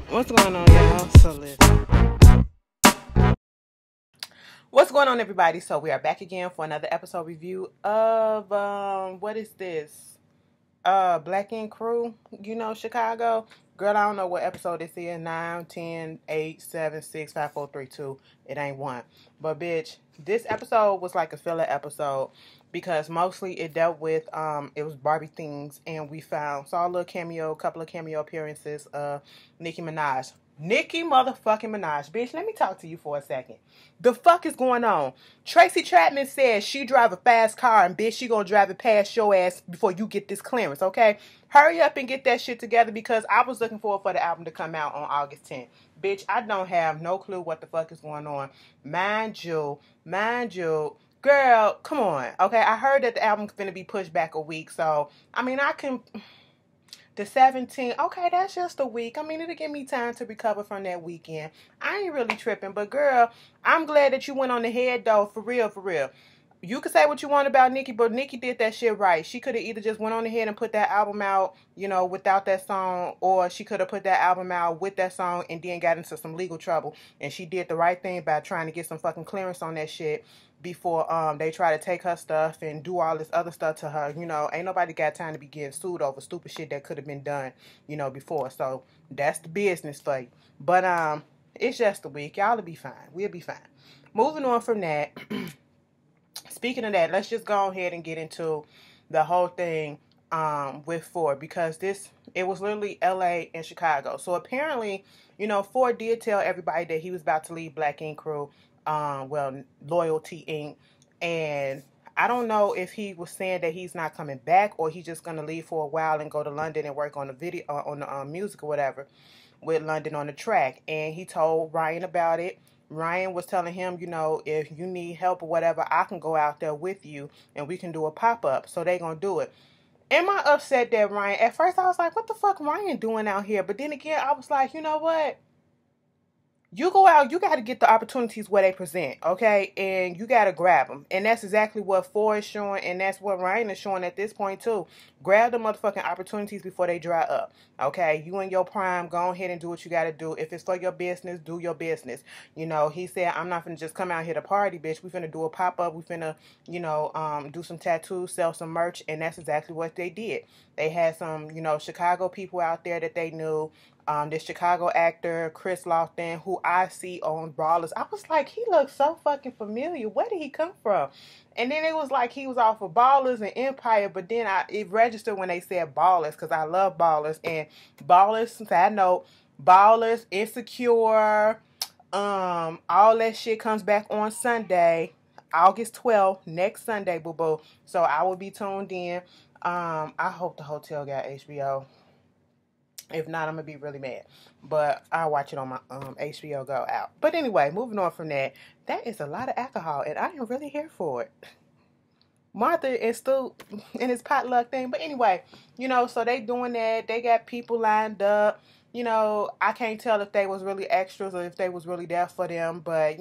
What's going on, y'all? So listen. What's going on, everybody? So we are back again for another episode review of what is this? Black Ink Crew, Chicago. Girl, I don't know what episode this is. 9, 10, 8, 7, 6, 5, 4, 3, 2. It ain't one. But bitch, this episode was like a filler episode because mostly it dealt with it was Barbie Tingz, and we saw a couple of cameo appearances of Nicki Minaj. Nicki motherfucking Minaj. Bitch, let me talk to you for a second. The fuck is going on? Tracy Chapman says she drive a fast car, and bitch, she gonna drive it past your ass before you get this clearance, okay? Hurry up and get that shit together because I was looking forward for the album to come out on August 10th. Bitch, I don't have no clue what the fuck is going on. Mind you, girl, come on, okay? I heard that the album's gonna be pushed back a week, so, I mean, I can... The 17th, okay, that's just a week. I mean, it'll give me time to recover from that weekend. I ain't really tripping, but girl, I'm glad that you went on the head, though, for real, for real. You can say what you want about Nicki, but Nicki did that shit right. She could have either just went on ahead and put that album out, without that song, or she could have put that album out with that song and then got into some legal trouble. And she did the right thing by trying to get some fucking clearance on that shit before they try to take her stuff and do all this other stuff to her. Ain't nobody got time to be getting sued over stupid shit that could have been done, before. So that's the business for you. But it's just a week. Y'all will be fine. We'll be fine. Moving on from that. Speaking of that, let's just go ahead and get into the whole thing with Ford, because it was literally LA and Chicago. So apparently, Ford did tell everybody that he was about to leave Black Ink Crew, Loyalty Inc. And I don't know if he was saying that he's not coming back or he's just going to leave for a while and go to London and work on the video, on the music or whatever, with London on the track. And he told Ryan about it. Ryan was telling him, if you need help or whatever, I can go out there with you and we can do a pop-up. So they gonna do it. Am I upset that Ryan, at first I was like, what the fuck Ryan doing out here? But then again, I was like, you know what? You go out, you got to get the opportunities where they present, okay? And you got to grab them. And that's exactly what Ford is showing, and that's what Ryan is showing at this point, too. Grab the motherfucking opportunities before they dry up, okay? You in your prime, go ahead and do what you got to do. If it's for your business, do your business. He said, I'm not finna just come out here to party, bitch. We finna do a pop-up. We finna, do some tattoos, sell some merch, and that's exactly what they did. They had some, Chicago people out there that they knew. This Chicago actor, Chris Lofton, who I see on Brawlers. I was like, he looks so fucking familiar. Where did he come from? And then it was like he was off of Ballers and Empire, but then it registered when they said Ballers, because I love Ballers. And Ballers, side note, Ballers, Insecure, all that shit comes back on Sunday, August 12th, next Sunday, boo-boo. So I will be tuned in. I hope the hotel got HBO. If not, I'm going to be really mad. But I'll watch it on my HBO Go out. But anyway, moving on from that. That is a lot of alcohol, and I am really here for it. Martha is still in his potluck thing. But anyway, so they doing that. They got people lined up. I can't tell if they was really extras or if they was really there for them. But,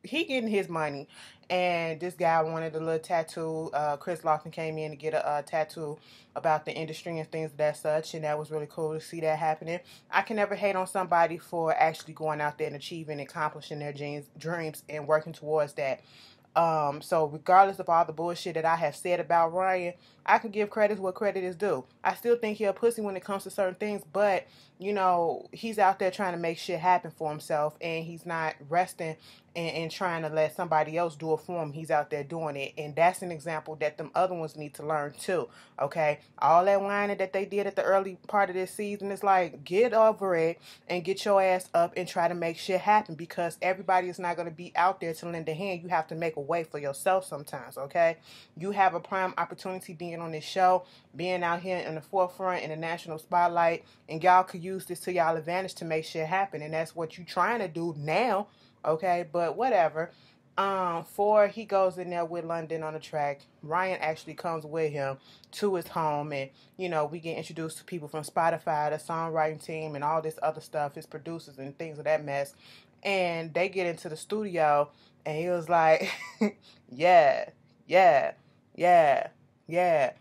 he getting his money. And this guy wanted a little tattoo. Chris Lawson came in to get a tattoo about the industry and things of that such, and that was really cool to see that happening. I can never hate on somebody for actually going out there and achieving and accomplishing their dreams and working towards that. So regardless of all the bullshit that I have said about Ryan, I can give credit what credit is due. I still think he's a pussy when it comes to certain things, but, he's out there trying to make shit happen for himself, and he's not resting and trying to let somebody else do it for him. He's out there doing it, and that's an example that them other ones need to learn too, okay? All that whining that they did at the early part of this season is like, get over it and get your ass up and try to make shit happen, because everybody is not going to be out there to lend a hand. You have to make a way for yourself sometimes, okay? You have a prime opportunity being on this show, being out here in the forefront in the national spotlight, and y'all could use this to y'all advantage to make shit happen, and that's what you trying to do now, okay? But whatever. Ford, he goes in there with London on the track. Ryan actually comes with him to his home, and we get introduced to people from Spotify, the songwriting team, and all this other stuff, his producers and things of that mess. And they get into the studio, and he was like, yeah, yeah, yeah, yeah.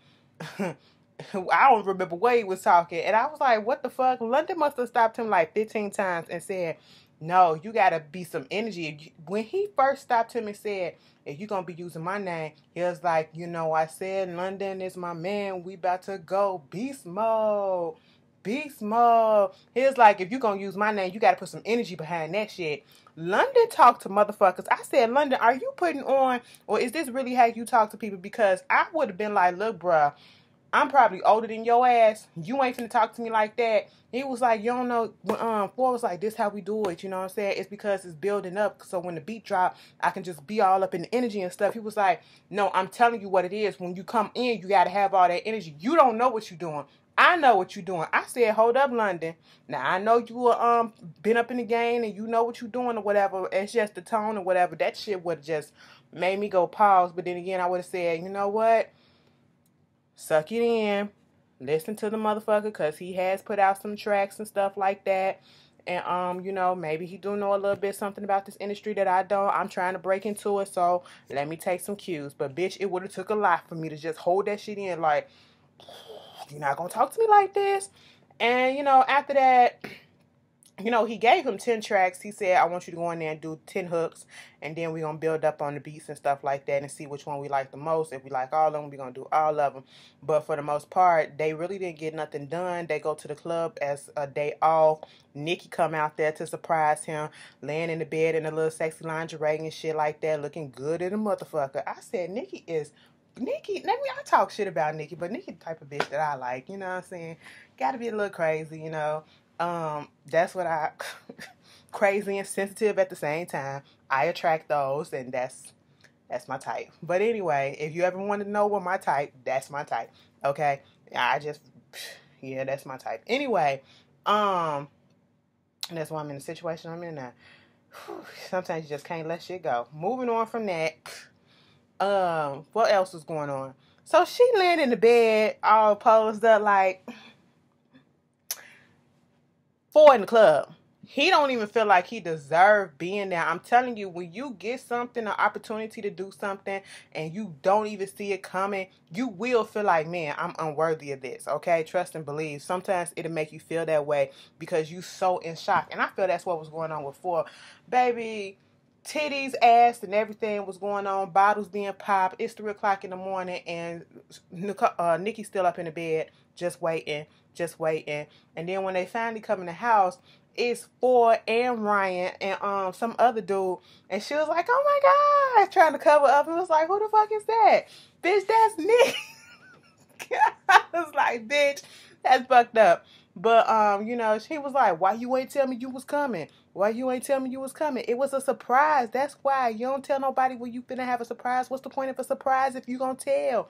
I don't remember what he was talking. And I was like, what the fuck? London must have stopped him like 15 times and said, no, you got to be some energy. When he first stopped him and said, if you're going to be using my name, he was like, I said London is my man. We about to go beast mode. Beast mode. He was like, if you're going to use my name, you got to put some energy behind that shit. London talked to motherfuckers. I said, London, are you putting on, or is this really how you talk to people? Because I would have been like, look, bruh, I'm probably older than your ass. You ain't finna talk to me like that. He was like, you don't know. Ford was like, this how we do it. You know what I'm saying? It's because it's building up. So when the beat drop, I can just be all up in the energy and stuff. He was like, no, I'm telling you what it is. When you come in, you got to have all that energy. You don't know what you're doing. I know what you're doing. I said, hold up, London. Now, I know you were, been up in the game and you know what you're doing or whatever. It's just the tone or whatever. That shit would have just made me go pause. But then again, I would have said, you know what? Suck it in. Listen to the motherfucker, because he has put out some tracks and stuff like that. And, maybe he do know a little bit something about this industry that I don't. I'm trying to break into it, so let me take some cues. But, bitch, it would have took a lot for me to just hold that shit in. Like, you're not going to talk to me like this? And, after that, he gave him 10 tracks. He said, I want you to go in there and do 10 hooks. And then we're going to build up on the beats and stuff like that and see which one we like the most. If we like all of them, we're going to do all of them. But for the most part, they really didn't get nothing done. They go to the club as a day off. Nikki come out there to surprise him, laying in the bed in a little sexy lingerie and shit like that, looking good as a motherfucker. I said, Nikki, I talk shit about Nikki, but Nikki the type of bitch that I like, you know what I'm saying? Gotta be a little crazy, That's what I crazy and sensitive at the same time. I attract those, and that's my type. But anyway, if you ever want to know what my type, that's my type. Okay? That's my type. Anyway, that's why I'm in the situation I'm in now. Sometimes you just can't let shit go. Moving on from that, what else was going on? So she laying in the bed, all posed up like four in the club. He don't even feel like he deserved being there. I'm telling you, when you get something, an opportunity to do something, and you don't even see it coming, you will feel like, man, I'm unworthy of this, okay? Trust and believe. Sometimes it'll make you feel that way because you so in shock. And I feel that's what was going on with Ford. Baby, titties, ass, and everything was going on. Bottles being popped. It's 3 o'clock in the morning, and Nikki's still up in the bed, just waiting. And then when they finally come in the house, it's Ford and Ryan and some other dude. And she was like, oh my God, trying to cover up. And was like, who the fuck is that? Bitch, that's Nick. I was like, bitch, that's fucked up. But, she was like, why you ain't tell me you was coming? Why you ain't tell me you was coming? It was a surprise. That's why. You don't tell nobody when you finna have a surprise. What's the point of a surprise if you gonna tell?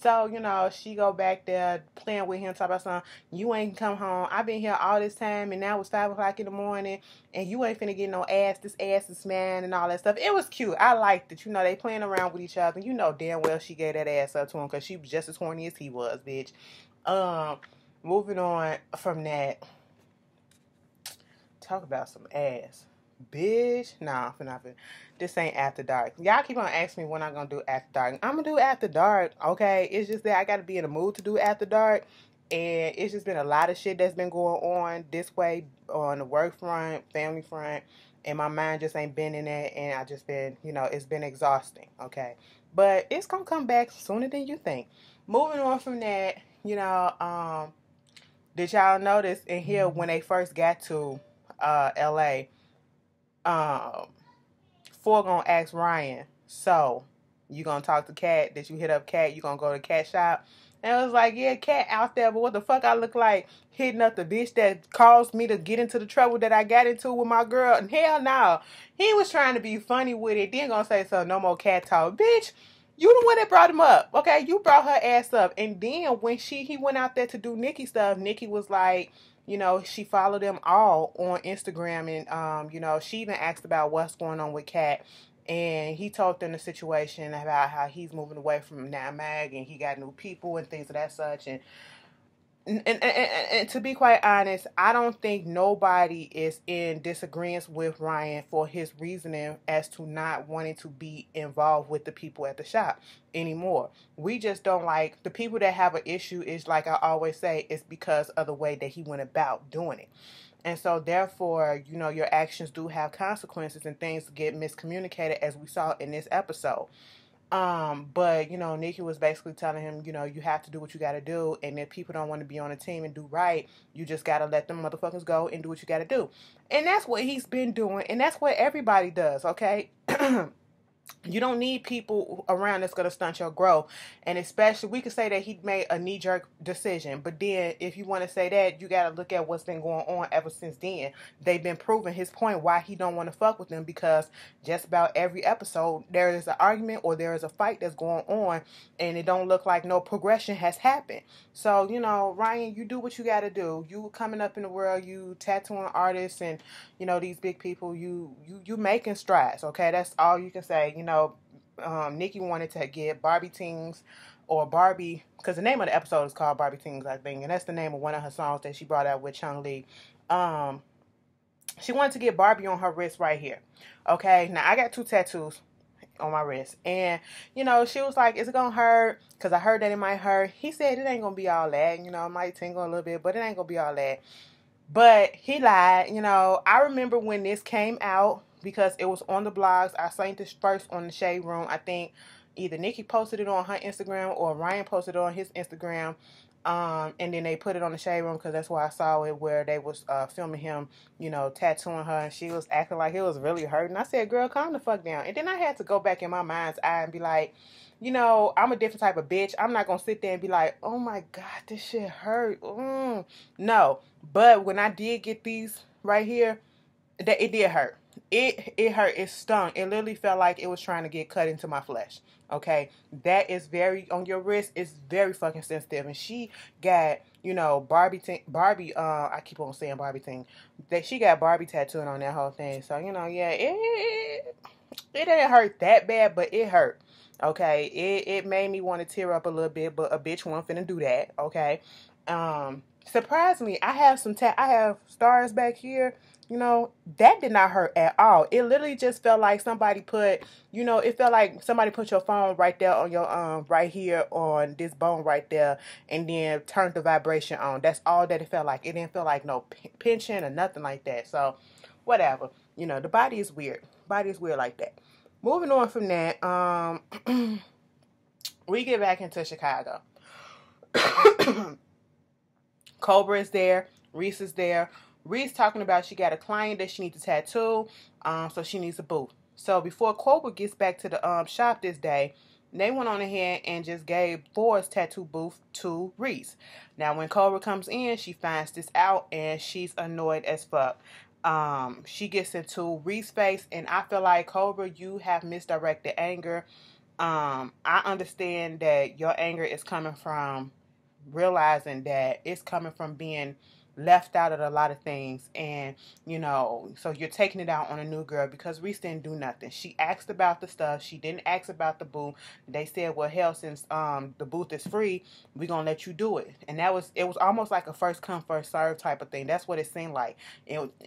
So, she go back there playing with him, talking about something. You ain't come home. I've been here all this time, and now it's 5 o'clock in the morning, and you ain't finna get no ass. This ass is man and all that stuff. It was cute. I liked it. They playing around with each other. Damn well she gave that ass up to him because she was just as horny as he was, bitch. Moving on from that. Talk about some ass. Bitch. Nah, this ain't After Dark. Y'all keep on asking me when I'm gonna do After Dark. I'm gonna do After Dark, okay? It's just that I gotta be in the mood to do After Dark. And it's just been a lot of shit that's been going on this way on the work front, family front. And my mind just ain't been in that. And I just been, it's been exhausting, okay? But it's gonna come back sooner than you think. Moving on from that, did y'all notice in here when they first got to LA, Ford gonna ask Ryan, so you gonna talk to Kat? Did you hit up Kat? You gonna go to Kat shop? And it was like, yeah, Kat out there, but what the fuck I look like hitting up the bitch that caused me to get into the trouble that I got into with my girl? And hell no. He was trying to be funny with it. Then gonna say, so no more Kat talk. Bitch, you the one that brought him up, okay? You brought her ass up. And then when he went out there to do Nikki stuff, Nikki was like, she followed them all on Instagram. And, she even asked about what's going on with Kat. And he told them the situation about how he's moving away from Now Mag and he got new people and things of that such. And And to be quite honest, I don't think nobody is in disagreement with Ryan for his reasoning as to not wanting to be involved with the people at the shop anymore. We just don't like the people that have an issue is like I always say, it's because of the way that he went about doing it. And so therefore, you know, your actions do have consequences and things get miscommunicated as we saw in this episode. But you know, Nikki was basically telling him, you know, you have to do what you gotta do, and if people don't want to be on a team and do right, you just gotta let them motherfuckers go and do what you gotta do. And that's what he's been doing, and that's what everybody does, okay? You don't need people around that's going to stunt your growth. And especially, we could say that he made a knee-jerk decision. But then, if you want to say that, you got to look at what's been going on ever since then. They've been proving his point why he don't want to fuck with them. Because just about every episode, there is an argument or there is a fight that's going on. And it don't look like no progression has happened. So, you know, Ryan, you do what you got to do. You coming up in the world, you tattooing artists and, you know, these big people, you making strides, okay? That's all you can say. You know, Nikki wanted to get Barbie Tingz or Barbie, because the name of the episode is called Barbie Tingz, I think, and that's the name of one of her songs that she brought out with Chung Lee. She wanted to get Barbie on her wrist right here, okay? Now, I got 2 tattoos on my wrist, and, you know, she was like, is it gonna hurt? Because I heard that it might hurt. He said it ain't gonna be all that, you know, it might tingle a little bit, but it ain't gonna be all that. But he lied, you know. I remember when this came out because it was on the blogs. I seen this first on the Shade Room. I think either Nikki posted it on her Instagram or Ryan posted it on his Instagram. And then they put it on the Shade Room because that's where I saw it, where they was filming him, you know, tattooing her, and she was acting like it was really hurting. I said, girl, calm the fuck down. And then I had to go back in my mind's eye and be like, you know, I'm a different type of bitch. I'm not going to sit there and be like, oh my God, this shit hurt. No. But when I did get these right here, it did hurt. It hurt. It stung. It literally felt like it was trying to get cut into my flesh. Okay? That is very, on your wrist, it's very fucking sensitive. And she got, you know, Barbie, I keep on saying Barbie thing. That she got Barbie tattooing on that whole thing. So, you know, yeah, it didn't hurt that bad, but it hurt. Okay, it made me want to tear up a little bit, but a bitch wasn't finna do that. Okay, surprisingly, I have I have stars back here. You know, that did not hurt at all. It literally just felt like somebody put, you know, it felt like somebody put your phone right there on your right here on this bone right there, and then turned the vibration on. That's all that it felt like. It didn't feel like no pinching or nothing like that. So, whatever. You know, the body is weird. Body is weird like that. Moving on from that, we get back into Chicago. Cobra is there. Reese is there. Reese talking about she got a client that she needs to tattoo, so she needs a booth. So before Cobra gets back to the shop this day, they went on ahead and just gave Thor's tattoo booth to Reese. Now when Cobra comes in, she finds this out and she's annoyed as fuck. She gets into Reese's face, and I feel like, Cobra, you have misdirected anger. I understand that your anger is coming from realizing that it's coming from being left out of a lot of things, and you know, so you're taking it out on a new girl because Reese didn't do nothing. She asked about the stuff. She didn't ask about the booth. They said, well, hell, since the booth is free, we're gonna let you do it. And it was almost like a first come first serve type of thing. That's what it seemed like.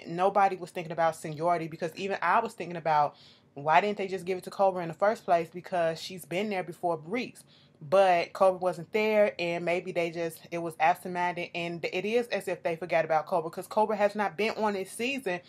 Nobody was thinking about seniority, because even I was thinking about, why didn't they just give it to Cobra in the first place, because she's been there before Reese. But Cobra wasn't there, and maybe it was absent-minded, and it is as if they forgot about Cobra, because Cobra has not been on this season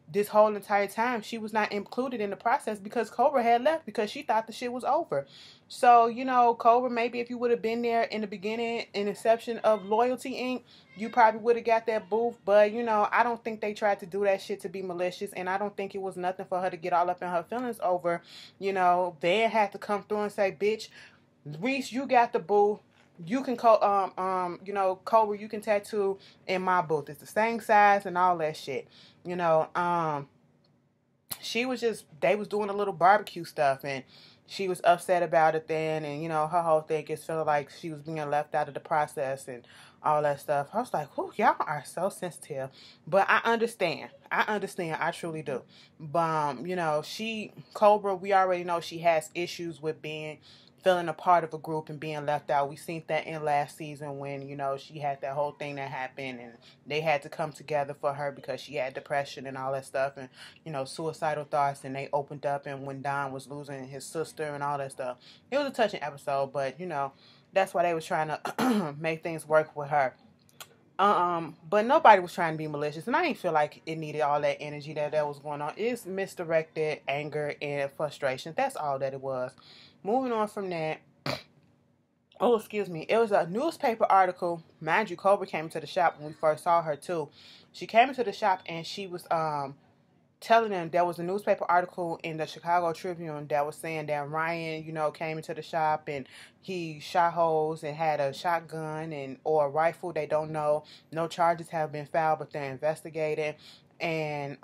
this whole entire time. She was not included in the process because Cobra had left because she thought the shit was over. So, you know, Cobra, maybe if you would have been there in the beginning, in inception of Loyalty Inc., you probably would have got that booth. But, you know, I don't think they tried to do that shit to be malicious, and I don't think it was nothing for her to get all up in her feelings over. You know, Van had to come through and say, bitch, Reese, you got the booth. You can you know, Cobra, you can tattoo in my booth. It's the same size and all that shit. You know, she was they was doing a little barbecue stuff, and she was upset about it then, and you know, her whole thing is feeling like she was being left out of the process and all that stuff. I was like, whew, y'all are so sensitive. But I understand. I truly do. But, you know, Cobra, we already know she has issues with being feeling a part of a group and being left out. We seen that in last season when, you know, she had that whole thing that happened and they had to come together for her because she had depression and all that stuff and, you know, suicidal thoughts, and they opened up, and when Don was losing his sister and all that stuff. It was a touching episode, but, you know, that's why they was trying to make things work with her. But nobody was trying to be malicious, and I didn't feel like it needed all that energy that was going on. It's misdirected anger and frustration. That's all that it was. Moving on from that. Oh, excuse me. It was a newspaper article. Mind you, Cobra came into the shop when we first saw her too. She came into the shop and she was telling them there was a newspaper article in the Chicago Tribune that was saying that Ryan, you know, came into the shop and he shot holes and had a shotgun and or a rifle. They don't know. No charges have been filed, but they're investigating. And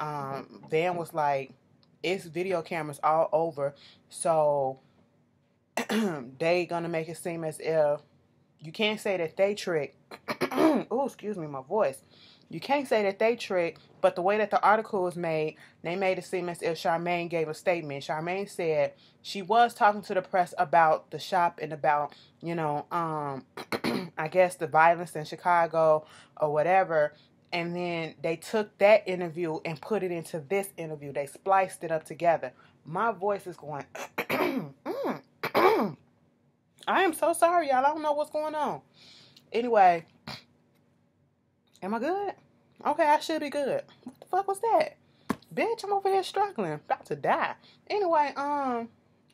Van was like, it's video cameras all over, so they gonna make it seem as if you can't say that they tricked. Oh, excuse me, my voice. You can't say that they tricked, but the way that the article was made, they made it seem as if Charmaine gave a statement. Charmaine said she was talking to the press about the shop and about, you know, I guess the violence in Chicago or whatever. And then they took that interview and put it into this interview. They spliced it up together. My voice is going. I am so sorry, y'all. I don't know what's going on. Anyway. Am I good? Okay, I should be good. What the fuck was that? Bitch, I'm over here struggling. About to die. Anyway,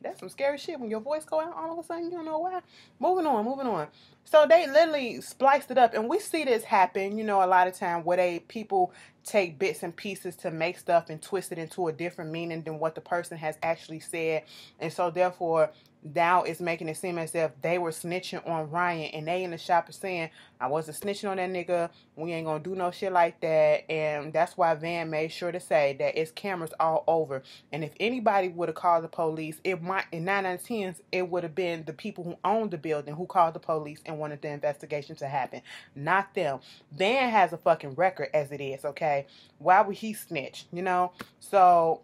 that's some scary shit when your voice go out all of a sudden. You don't know why. Moving on. So they literally spliced it up. And we see this happen, you know, a lot of time where people take bits and pieces to make stuff and twist it into a different meaning than what the person has actually said. And so therefore, now it's making it seem as if they were snitching on Ryan, and they in the shop are saying, I wasn't snitching on that nigga. We ain't gonna do no shit like that. And that's why Van made sure to say that it's cameras all over. And if anybody would have called the police, it might, in 9 out of 10, it would have been the people who owned the building who called the police and wanted the investigation to happen, not them. Van has a fucking record as it is, okay? Why would he snitch, you know? So,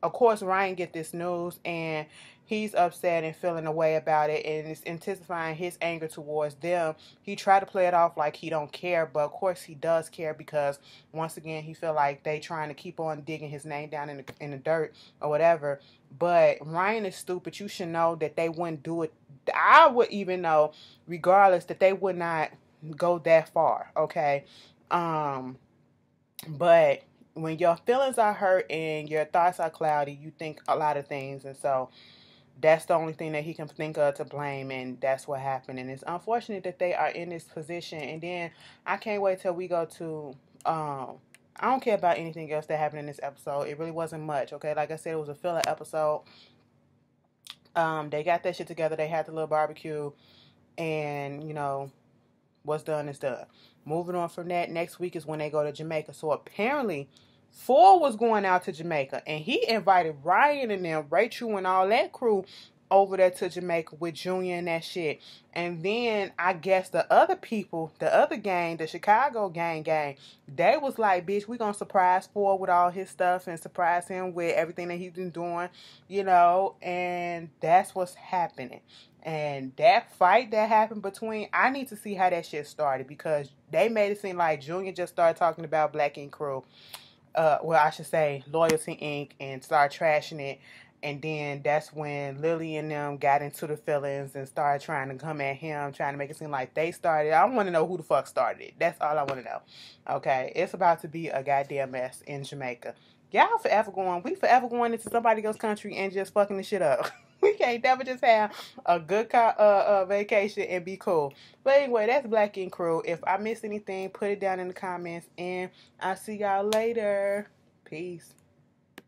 of course, Ryan get this news, and he's upset and feeling a way about it, and it's intensifying his anger towards them. He tried to play it off like he don't care, but of course he does care, because once again he feel like they trying to keep on digging his name down in the dirt or whatever. But Ryan is stupid. You should know that they wouldn't do it. I would even know, regardless, that they would not go that far. Okay, but when your feelings are hurt and your thoughts are cloudy, you think a lot of things, and so that's the only thing that he can think of to blame, and that's what happened. And it's unfortunate that they are in this position. And then I can't wait till we go to, I don't care about anything else that happened in this episode. It really wasn't much, okay? Like I said, it was a filler episode. They got that shit together. They had the little barbecue, and, you know, what's done is done. Moving on from that, next week is when they go to Jamaica. So apparently, Ford was going out to Jamaica, and he invited Ryan and them, Rachel and all that crew over there to Jamaica with Junior and that shit. And then I guess the other people, the other gang, the Chicago gang, they was like, bitch, we gonna surprise Ford with all his stuff and surprise him with everything that he's been doing, you know, and that's what's happening. And that fight that happened between, I need to see how that shit started, because they made it seem like Junior just started talking about Black Ink Crew. Well, I should say Loyalty Inc. and start trashing it. And then that's when Lily and them got into the feelings and started trying to come at him, trying to make it seem like they started. I want to know who the fuck started it. That's all I want to know. Okay, it's about to be a goddamn mess in Jamaica. Y'all we forever going into somebody else's country and just fucking the shit up. We can't never just have a good vacation and be cool. But anyway, that's Black Ink Crew. If I missed anything, put it down in the comments, and I'll see y'all later. Peace.